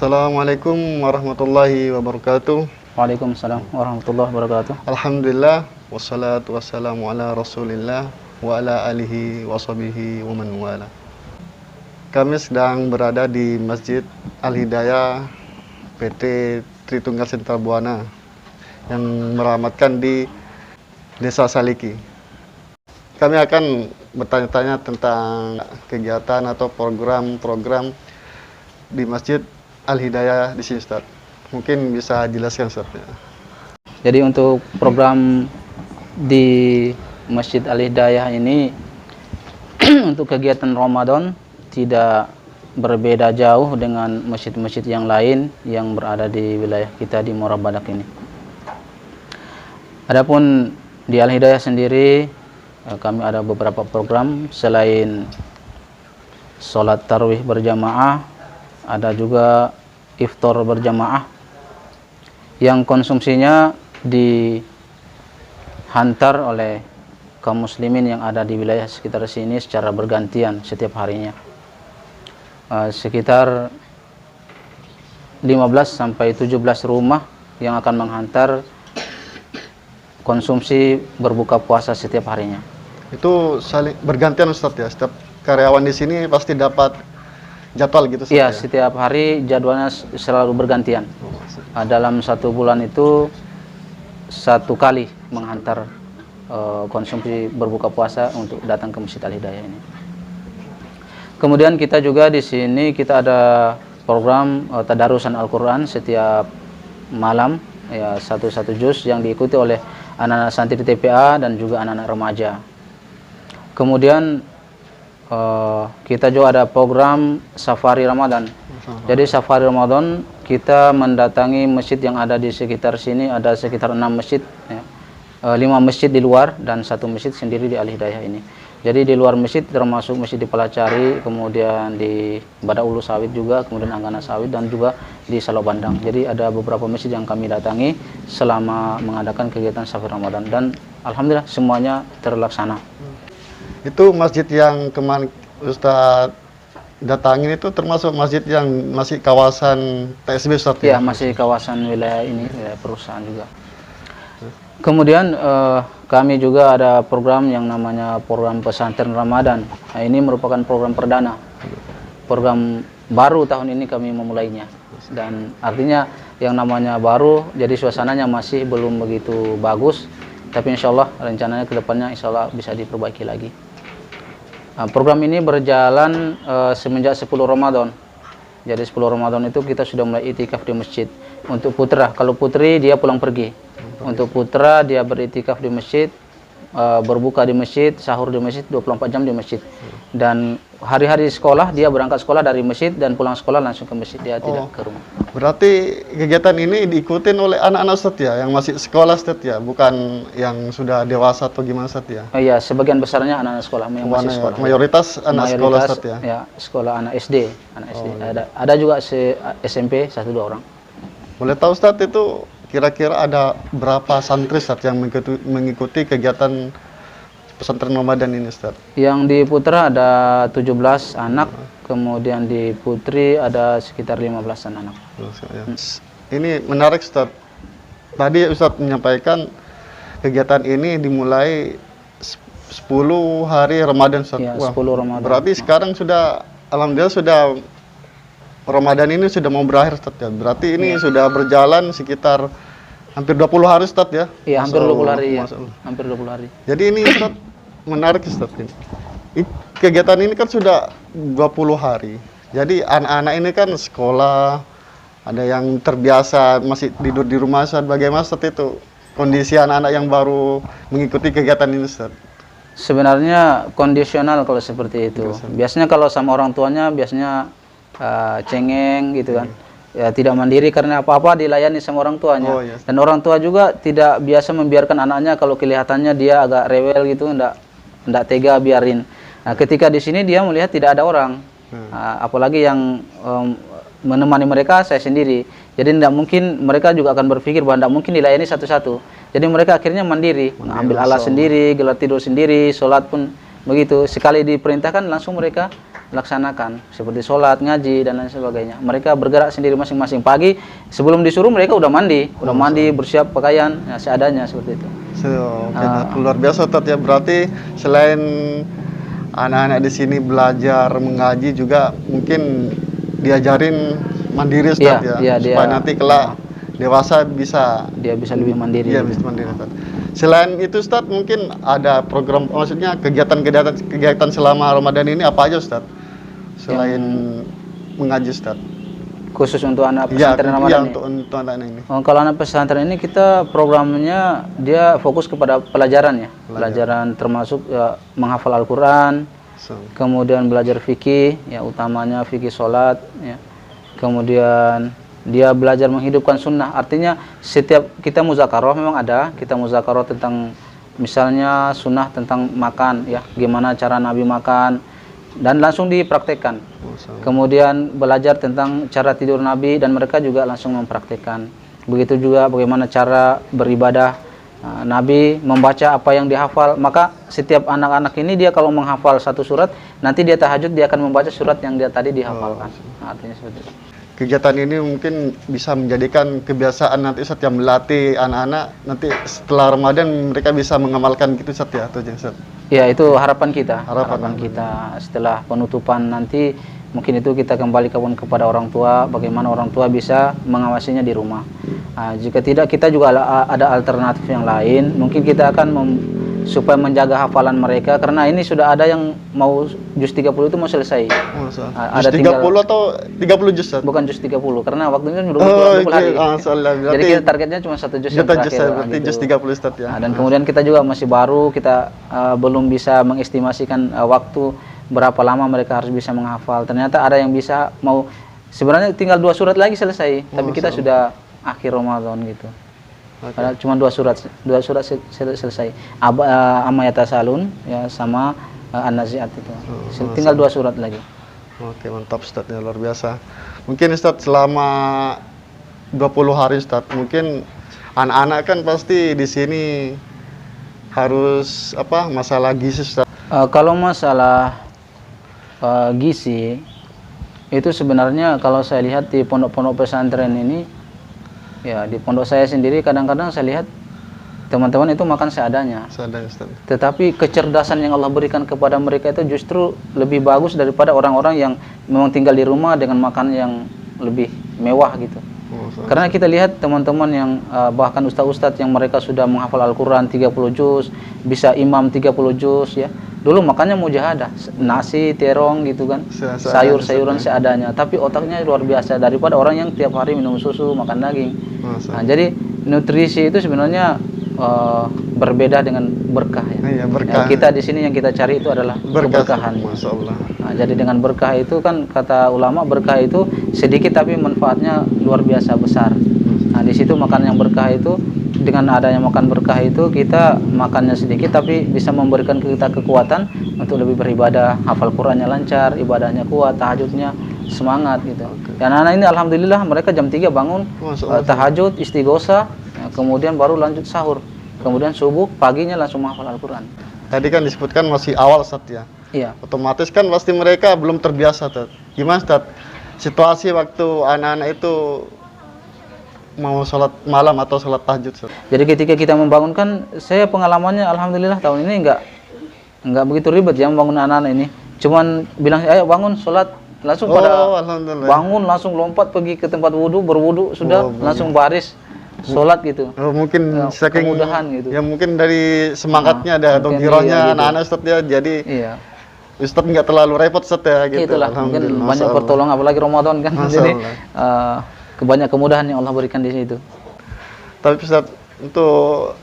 Assalamualaikum warahmatullahi wabarakatuh. Waalaikumsalam warahmatullahi wabarakatuh. Alhamdulillah, wassalatu wassalamu ala rasulillah wa ala alihi wa sahbihi wa man wala. Kami sedang berada di Masjid Al-Hidayah PT Tritunggal Sentral Buana yang meramatkan di Desa Saliki. Kami akan bertanya-tanya tentang kegiatan atau program-program di Masjid Al-Hidayah di sini, Ustaz. Mungkin bisa jelaskan, Ustaz. Jadi untuk program di Masjid Al-Hidayah ini untuk kegiatan Ramadan tidak berbeda jauh dengan masjid-masjid yang lain yang berada di wilayah kita di Muara Badak ini. Adapun di Al-Hidayah sendiri kami ada beberapa program selain sholat tarawih berjamaah, ada juga iftar berjamaah yang konsumsinya dihantar oleh kaum muslimin yang ada di wilayah sekitar sini secara bergantian setiap harinya. Sekitar 15 sampai 17 rumah yang akan menghantar konsumsi berbuka puasa setiap harinya. Itu saling bergantian, Ustaz, ya. Setiap karyawan di sini pasti dapat jadwal gitu, Ustaz. Iya, ya? setiap hari jadwalnya selalu bergantian. Dalam 1 bulan itu 1 kali menghantar konsumsi berbuka puasa untuk datang ke Masjid Al-Hidayah ini. Kemudian kita juga di sini kita ada program tadarusan Al-Quran setiap malam, ya, satu juz yang diikuti oleh anak-anak santri di TPA dan juga anak-anak remaja. Kemudian kita juga ada program Safari Ramadan. Jadi Safari Ramadan kita mendatangi masjid yang ada di sekitar sini, ada sekitar 6 masjid, ya. 5 masjid di luar dan 1 masjid sendiri di Al-Hidayah ini. Jadi di luar masjid termasuk masjid di Palacari, kemudian di Badak Ulu Sawit juga, kemudian Anggana Sawit dan juga di Salo Bandang. Jadi ada beberapa masjid yang kami datangi selama mengadakan kegiatan Safari Ramadan dan alhamdulillah semuanya terlaksana. Itu masjid yang kemarin Ustaz datangin itu termasuk masjid yang masih kawasan TSB, Ustaz? Ya, masih kawasan wilayah ini, wilayah perusahaan juga. Kemudian kami juga ada program yang namanya program pesantren Ramadan. Nah, ini merupakan program perdana, program baru tahun ini kami memulainya. Dan artinya yang namanya baru, jadi suasananya masih belum begitu bagus. Tapi insya Allah rencananya ke depannya insya Allah bisa diperbaiki lagi. Nah, program ini berjalan semenjak 10 Ramadan. Jadi 10 Ramadan itu kita sudah mulai itikaf di masjid. Untuk putra, kalau putri dia pulang pergi. Untuk putra dia beritikaf di masjid, berbuka di masjid, sahur di masjid, 24 jam di masjid. Dan hari-hari sekolah dia berangkat sekolah dari masjid dan pulang sekolah langsung ke masjid, dia tidak ke rumah. Berarti kegiatan ini diikutin oleh anak-anak, Ustaz, ya, yang masih sekolah, Ustaz, ya, bukan yang sudah dewasa atau gimana, Ustaz, ya? Iya, sebagian besarnya anak-anak sekolah yang masih sekolah. Mayoritas anak sekolah, Ustaz, ya? Ya, sekolah anak SD, Ada juga SMP 1-2 orang. Boleh tahu, Ustaz, itu kira-kira ada berapa santri, Ustaz, yang mengikuti kegiatan pesantren Ramadan ini, Ustaz? Yang di putra ada 17 anak, kemudian di putri ada sekitar 15 anak. Ini menarik, Ustaz. Tadi Ustaz menyampaikan kegiatan ini dimulai 10 hari Ramadan, Ustaz. Ya, 10 Ramadan. Berarti sekarang sudah, alhamdulillah sudah Ramadan ini sudah mau berakhir, Ustaz, ya. Berarti ini sudah berjalan sekitar hampir 20 hari, Ustaz, ya? Iya, hampir 20 hari, ya. Hampir 20 hari. Jadi ini, Ustaz, menarik, Ustaz, ini. Kegiatan ini kan sudah 20 hari. Jadi anak-anak ini kan sekolah, ada yang terbiasa masih tidur di rumah, Ustaz. Bagaimana, Ustaz, itu kondisi anak-anak yang baru mengikuti kegiatan ini, Ustaz? Sebenarnya kondisional kalau seperti itu. Biasanya kalau sama orang tuanya biasanya cengeng gitu kan. Ya, tidak mandiri karena apa-apa dilayani sama orang tuanya. Dan orang tua juga tidak biasa membiarkan anaknya kalau kelihatannya dia agak rewel gitu, enggak tega biarin. Nah, ketika di sini dia melihat tidak ada orang. Apalagi yang menemani mereka saya sendiri. Jadi tidak mungkin, mereka juga akan berpikir bahwa tidak mungkin dilayani satu-satu. Jadi mereka akhirnya mandiri, ambil alat sendiri, gelar tidur sendiri, sholat pun begitu. Sekali diperintahkan langsung mereka laksanakan seperti sholat, ngaji dan lain sebagainya. Mereka bergerak sendiri masing-masing. Pagi sebelum disuruh mereka udah mandi, bersiap pakaian ya, seadanya seperti itu. Luar biasa Ustaz ya, berarti selain anak-anak di sini belajar mengaji juga mungkin diajarin mandiri Ustaz ya, supaya nanti kelak dewasa bisa lebih mandiri. Iya, bisa mandiri Ustaz. Selain itu Ustaz, mungkin ada program, maksudnya kegiatan selama Ramadan ini apa aja Ustaz? Selain mengaji Ustaz. Khusus untuk anak pesantren Ramadan untuk anak ini. Kalau anak pesantren ini kita programnya dia fokus kepada pelajaran ya. Pelajaran termasuk ya, menghafal Al-Qur'an, kemudian belajar fikih, ya utamanya fikih sholat, ya. Kemudian dia belajar menghidupkan sunnah. Artinya setiap kita muzakarah memang ada, kita muzakarah tentang misalnya sunnah tentang makan, ya gimana cara Nabi makan dan langsung dipraktekkan. Kemudian belajar tentang cara tidur Nabi dan mereka juga langsung mempraktekkan. Begitu juga bagaimana cara beribadah Nabi, membaca apa yang dihafal. Maka setiap anak-anak ini dia kalau menghafal satu surat, nanti dia tahajud dia akan membaca surat yang dia tadi dihafalkan. Artinya seperti itu. Kegiatan ini mungkin bisa menjadikan kebiasaan nanti Ustaz yang melatih anak-anak nanti setelah Ramadan mereka bisa mengamalkan gitu Ustaz ya, atau Ustaz? Ya, itu harapan kita. Harapan kita setelah penutupan nanti mungkin itu kita kembali kepada orang tua, bagaimana orang tua bisa mengawasinya di rumah. Jika tidak, kita juga ada alternatif yang lain. Mungkin kita akan supaya menjaga hafalan mereka, karena ini sudah ada yang mau juz 30 itu mau selesai. Ada juz 30 atau 30 juz? Bukan juz 30, karena waktunya sudah 20 hari. Jadi kita targetnya cuma 1 juz yang terakhir. Berarti juz 30 Ustaz ya. Dan kemudian kita juga masih baru, kita belum bisa mengestimasikan waktu berapa lama mereka harus bisa menghafal. Ternyata ada yang bisa mau sebenarnya tinggal 2 surat lagi selesai, tapi kita sudah akhir Ramadan gitu. Padahal cuma 2 surat selesai. Amma Yatasalun ya sama An-Nazi'at itu. Tinggal 2 surat lagi. Oke, mantap Ustaz ya, luar biasa. Mungkin Ustaz selama 20 hari Ustaz, mungkin anak-anak kan pasti di sini harus masalah gizi Ustaz. Kalau masalah gizi itu sebenarnya kalau saya lihat di pondok-pondok pesantren ini, ya di pondok saya sendiri kadang-kadang saya lihat teman-teman itu makan seadanya. Tetapi kecerdasan yang Allah berikan kepada mereka itu justru lebih bagus daripada orang-orang yang memang tinggal di rumah dengan makan yang lebih mewah gitu. Karena kita lihat teman-teman yang bahkan ustaz-ustaz yang mereka sudah menghafal Al-Qur'an 30 juz, bisa imam 30 juz ya. Dulu makannya mujahadah, nasi, terong gitu kan, sayur-sayuran seadanya. Tapi otaknya luar biasa daripada orang yang tiap hari minum susu, makan daging. Jadi nutrisi itu sebenarnya berbeda dengan berkah ya. Berkah. Kita di sini yang kita cari itu adalah keberkahan. Jadi dengan berkah itu kan kata ulama, berkah itu sedikit tapi manfaatnya luar biasa besar. Di situ makan yang berkah itu, dengan adanya makan berkah itu kita makannya sedikit tapi bisa memberikan kita kekuatan untuk lebih beribadah, hafal Qur'annya lancar, ibadahnya kuat, tahajudnya semangat gitu. Dan anak ini alhamdulillah mereka jam 3 bangun, tahajud, istighosah, kemudian baru lanjut sahur. Kemudian subuh, paginya langsung menghafal Al-Qur'an. Tadi kan disebutkan masih awal Ustaz ya. Iya. Otomatis kan pasti mereka belum terbiasa Ustaz. Gimana Ustaz situasi waktu anak-anak itu mau sholat malam atau sholat tahajud Ustaz? Jadi ketika kita membangunkan, saya pengalamannya alhamdulillah tahun ini enggak begitu ribet ya membangun anak-anak ini. Cuman bilang ayo bangun sholat, langsung pada bangun langsung lompat pergi ke tempat wudhu, berwudhu sudah langsung baris sholat gitu. Mungkin saking kemudahan gitu. Ya mungkin dari semangatnya ada atau girohnya anak-anak Ustaz ya. Jadi Ustaz nggak terlalu repot Ustaz ya gitu. Itulah mungkin banyak pertolongan apalagi Ramadan kan. Jadi banyak kemudahan yang Allah berikan di situ. Tapi Ustaz, untuk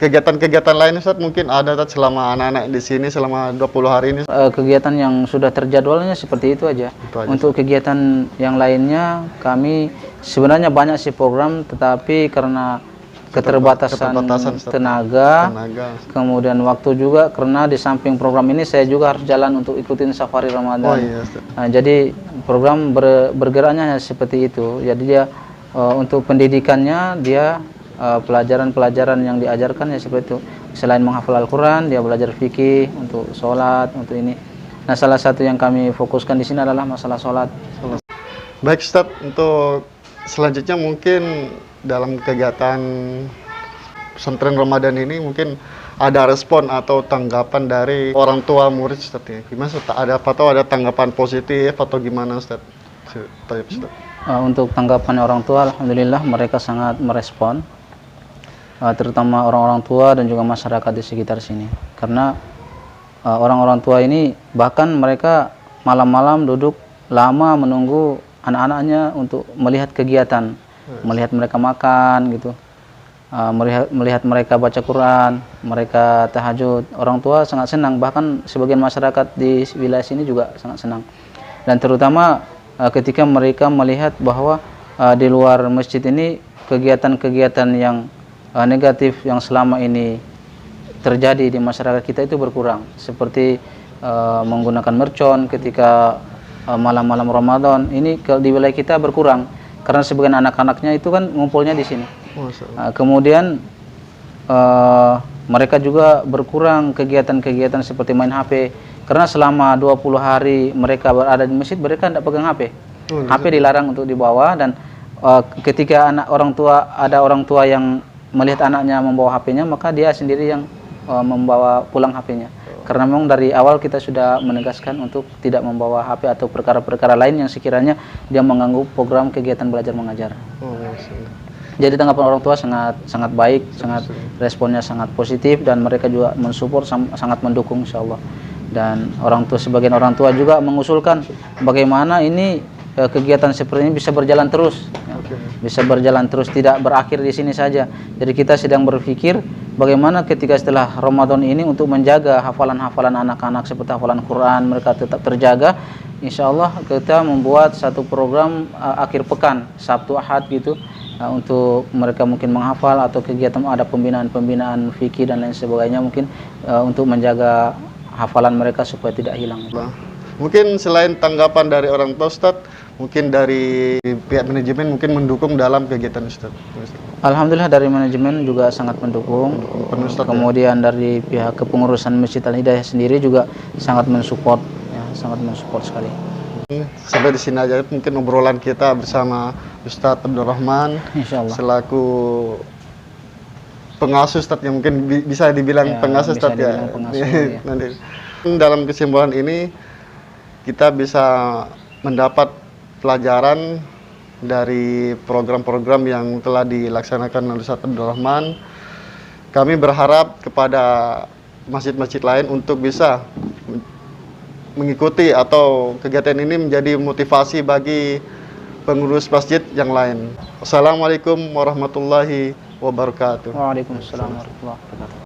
kegiatan-kegiatan lain Ustaz mungkin ada Ustaz selama anak-anak di sini selama 20 hari ini? Kegiatan yang sudah terjadwalnya seperti itu aja. Untuk kegiatan yang lainnya kami sebenarnya banyak sih program, tetapi karena keterbatasan tenaga, kemudian waktu juga, karena di samping program ini saya juga harus jalan untuk ikutin safari Ramadan. Jadi program bergeraknya seperti itu. Jadi dia untuk pendidikannya dia pelajaran-pelajaran yang diajarkan ya seperti itu. Selain menghafal Al-Qur'an, dia belajar fikih untuk sholat, untuk ini. Nah, salah satu yang kami fokuskan di sini adalah masalah sholat. Baik Ustadz, untuk selanjutnya mungkin dalam kegiatan pesantren Ramadan ini mungkin ada respon atau tanggapan dari orang tua murid Ustadz ya. Gimana Ustadz? Ada tanggapan positif atau gimana Ustadz? Ustadz. Untuk tanggapan orang tua, alhamdulillah mereka sangat merespon, terutama orang-orang tua dan juga masyarakat di sekitar sini. Karena orang-orang tua ini bahkan mereka malam-malam duduk lama menunggu anak-anaknya untuk melihat kegiatan, melihat mereka makan gitu, melihat mereka baca Quran, mereka tahajud. Orang tua sangat senang, bahkan sebagian masyarakat di wilayah sini juga sangat senang. Dan terutama ketika mereka melihat bahwa di luar masjid ini kegiatan-kegiatan yang negatif yang selama ini terjadi di masyarakat kita itu berkurang, seperti menggunakan mercon ketika malam-malam Ramadan ini di wilayah kita berkurang karena sebagian anak-anaknya itu kan ngumpulnya di sini. Kemudian mereka juga berkurang kegiatan-kegiatan seperti main HP, karena selama 20 hari mereka berada di masjid mereka tidak pegang HP. HP dilarang untuk dibawa, dan ketika ada orang tua yang melihat anaknya membawa HP-nya, maka dia sendiri yang membawa pulang HP-nya. Karena memang dari awal kita sudah menegaskan untuk tidak membawa HP atau perkara-perkara lain yang sekiranya dia mengganggu program kegiatan belajar mengajar. Jadi tanggapan orang tua sangat baik, responnya sangat positif, dan mereka juga mensupport, sangat mendukung insyaallah. Dan sebagian orang tua juga mengusulkan bagaimana ini kegiatan seperti ini bisa berjalan terus, bisa berjalan terus, tidak berakhir di sini saja. Jadi kita sedang berpikir bagaimana ketika setelah Ramadan ini untuk menjaga hafalan-hafalan anak-anak seperti hafalan Quran mereka tetap terjaga. Insya Allah kita membuat satu program akhir pekan, Sabtu Ahad gitu, untuk mereka mungkin menghafal, atau kegiatan ada pembinaan fikih dan lain sebagainya, mungkin untuk menjaga hafalan mereka supaya tidak hilang. Mungkin selain tanggapan dari orang tua Ustadz, mungkin dari pihak manajemen mungkin mendukung dalam kegiatan Ustadz. Alhamdulillah dari manajemen juga sangat mendukung. Kemudian dari pihak kepengurusan Masjid Al-Hidayah sendiri juga sangat mensupport, ya, sangat mensupport sekali. Sampai di sini aja mungkin obrolan kita bersama Ustadz Abdul Rahman, selaku pengasuh Ustadz, yang mungkin bisa dibilang pengasuh Ustadz ya. Nanti dalam kesimpulan ini kita bisa mendapat pelajaran dari program-program yang telah dilaksanakan oleh Ustadz Abdul Rahman. Kami berharap kepada masjid-masjid lain untuk bisa mengikuti atau kegiatan ini menjadi motivasi bagi pengurus masjid yang lain. Wassalamualaikum warahmatullahi wabarakatuh. Waalaikumsalam warahmatullahi wabarakatuh.